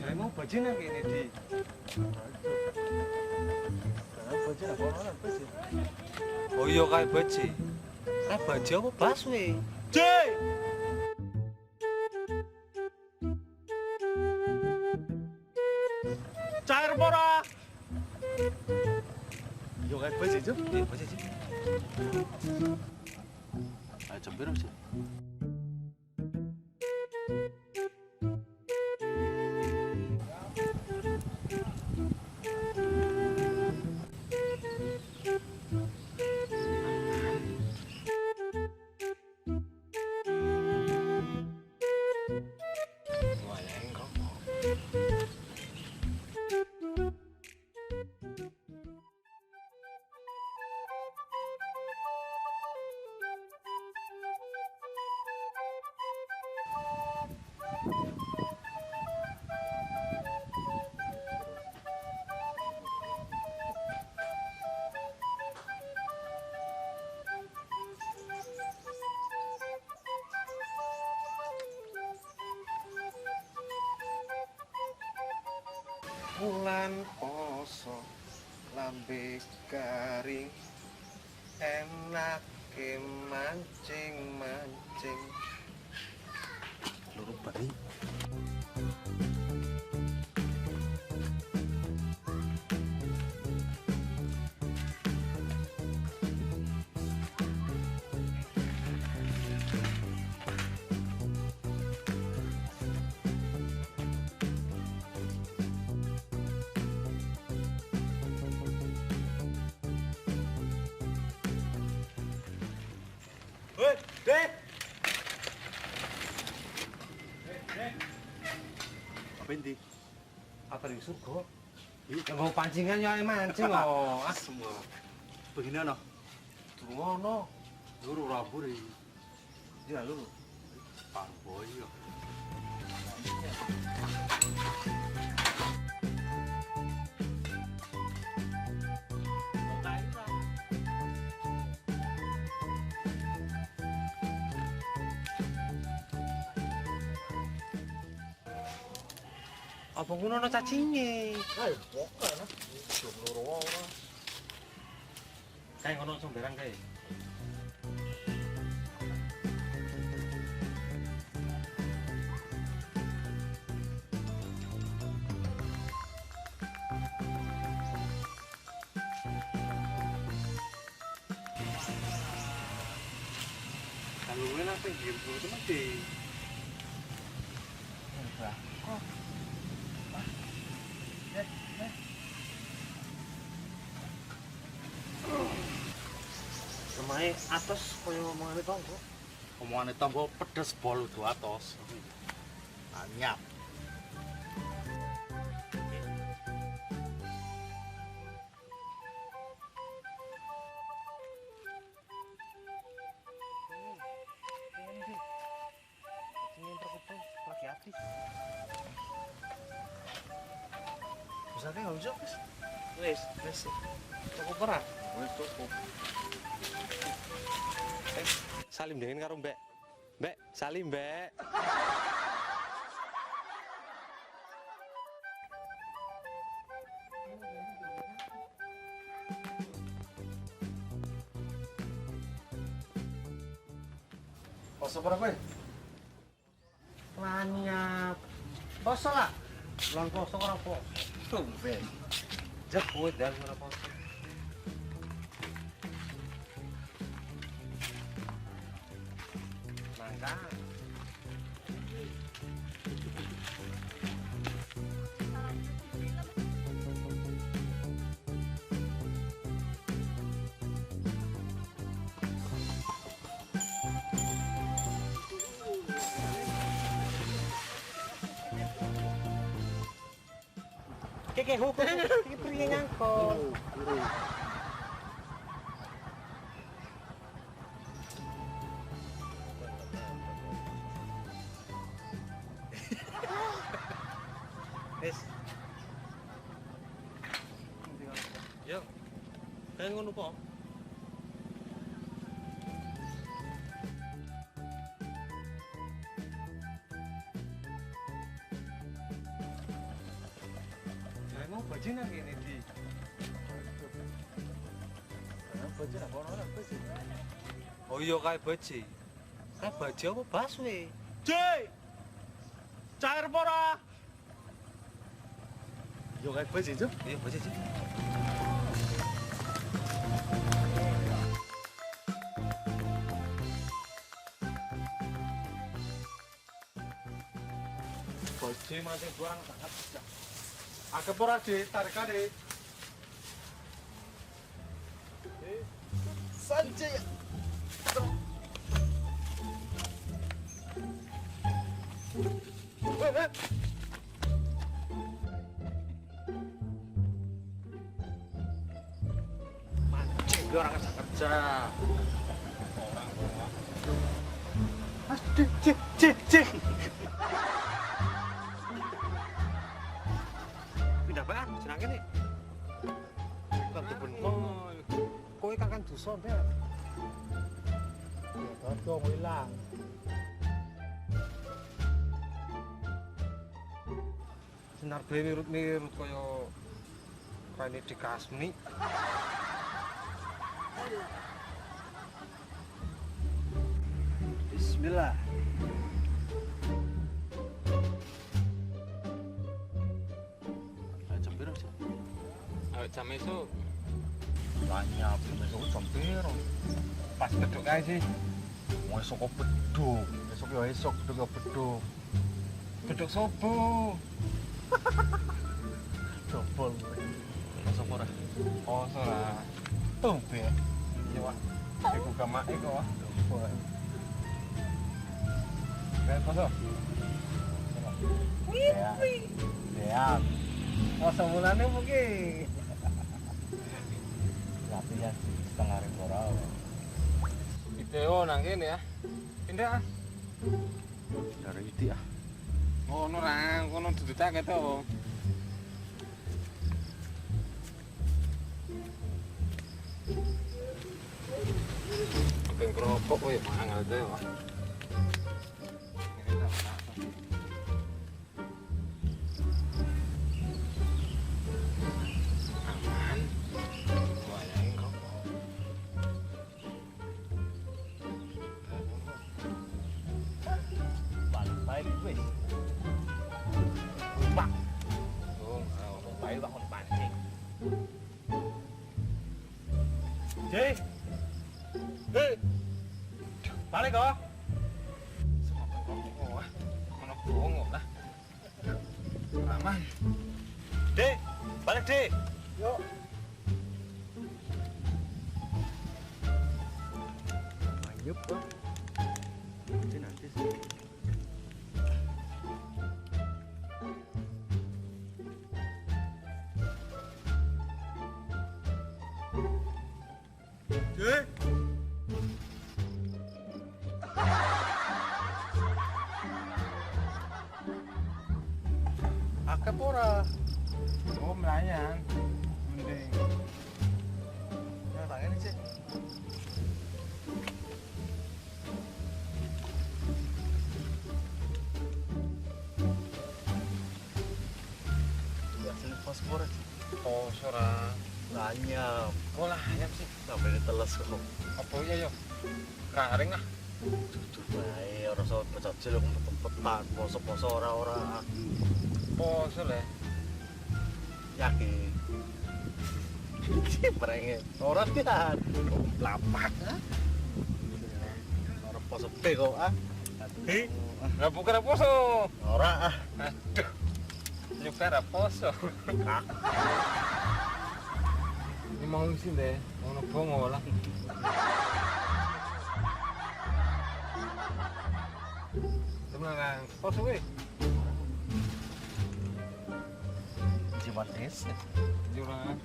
Emang bajin nang kene di. Bajin apa ora bajin? Oh iya kae bajin. Kae bajin apa baswe? Jay! Cair pora. Yo kae bajin, Cuk. Iya, bajin. Ayo jempir sih. Bulan poso lambe garing enake mancing loro bari Hei, Dek! Dek! Apa ini? Apa di surga? Iya, mau pancingan ya mancing kok. Semua. Begini ana. Ngono. Luru rabur iki. Ya luru. Parboy yo. Apa ngono ana cacinge? Ayo, pokoke ana. Jom loro ora. Kae ngono sembarang kae. Kalau gue nanti game dulu tuh nanti. Kok? Semae atos koyo omongane tonggo. Omongane tonggo pedes bol udu atos. Anyap. Bisa kan nggak wis. Cukup ora? Wis cukup. Salim dengan karo Mbak. Mbak, salim Mbak. Poso berapa ya? Lanyap. Poso lah. Bulan poso orang poso. Tumben. Jeput dan orang poso. Nangka. Keke hukum, iki priye nyangkut. Wis. Yo. Kayak ngono po. baju nang kene di. Baju nang kono nang baju. Oh iya kae baju. Kae baju apa baswe? Cuy. Cair apa ora? Yo kae baju, Cuk. Iya baju, Cuk. Baju mati buang sangat. Agak pora di tarik kali. Sanjay. Mancing dia orang kerja. Mas, cek. Pindah bahan, jenang kene. Kan dibenko. Kowe kakan dosa, Mbak. Ya, dong ilang. Senar gue mirut-mirut kaya kayak di Kasmi. Bismillah. Jam piro, Cuk? Jam esuk. Tanya besok jam piro? Pas beduk kae sih. Mau esok kok beduk. Esok ya esok, beduk ya beduk. Beduk subuh. Dobol. Masuk ora? Poso lah. Tumbe. Iya, Wak. Iku gamake kok, Wak. Dobol. Ben poso. Siap. Oh, semulane mungkin. Latihan setengah ribu orang. Video nang kene ya. Pindah ah. Dari itu ah. Ngono ra, kono dudutake to. Pengen kerokok kok ya mangal to, Wak. Aman. Wayang rokok. Pantai wis. Pak. Oh, Pantai bangun pancing. Jeh. Hei. Balik kok. semapan rokok wah. Kono bongo lah. Aman. Dek, balik dek. Yuk. Manyup kok. Nanti sih. Dek. Akep ora? Oh, melayang. Mending. Ya tangan ini, Cek. Ya, sini fosfor. Oh, sora. Lanyap. Oh, lah, ayam sih. Sampai diteles kok. Apa iya yo? Garing ah. Jujur bae, ora usah becacil umpet-umpetan, poso-poso ora-ora. Poso le. Yakin. Ciprenge. Ora kan. Lapak. Ora poso pe kok ah. Hei, Lah bukan poso. ora ah. Aduh. Juga ra poso. Ini mau sih deh. Mau bongo lah. Temenan poso weh. Jimat es. Jurang.